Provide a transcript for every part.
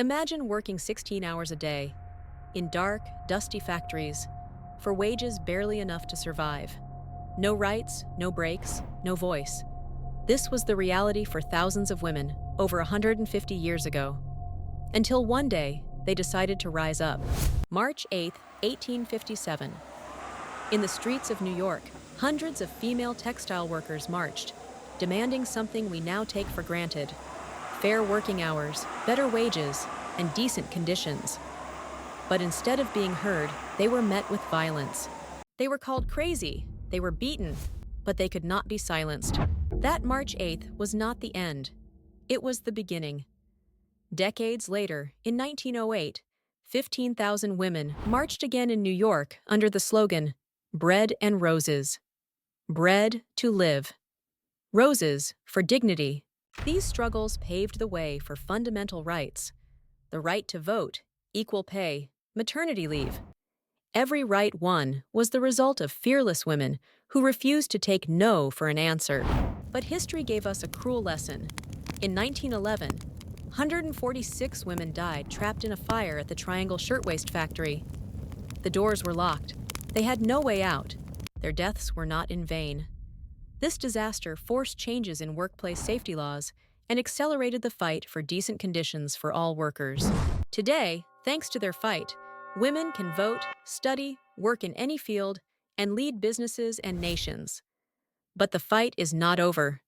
Imagine working 16 hours a day, in dark, dusty factories, for wages barely enough to survive. No rights, no breaks, no voice. This was the reality for thousands of women over 150 years ago. Until one day, they decided to rise up. March 8, 1857. In the streets of New York, hundreds of female textile workers marched, demanding something we now take for granted: fair working hours, better wages, and decent conditions. But instead of being heard, they were met with violence. They were called crazy, they were beaten, but they could not be silenced. That March 8th was not the end. It was the beginning. Decades later, in 1908, 15,000 women marched again in New York under the slogan, "Bread and Roses." Bread to live. Roses for dignity. These struggles paved the way for fundamental rights: the right to vote, equal pay, maternity leave. Every right won was the result of fearless women who refused to take no for an answer. But history gave us a cruel lesson. In 1911, 146 women died trapped in a fire at the Triangle Shirtwaist Factory. The doors were locked. They had no way out. Their deaths were not in vain. This disaster forced changes in workplace safety laws and accelerated the fight for decent conditions for all workers. Today, thanks to their fight, women can vote, study, work in any field, and lead businesses and nations. But the fight is not over,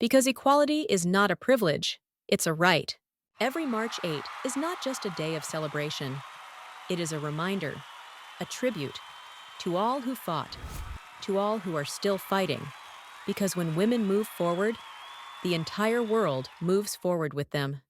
because equality is not a privilege, it's a right. Every March 8 is not just a day of celebration. It is a reminder, a tribute, to all who fought, to all who are still fighting. Because when women move forward, the entire world moves forward with them.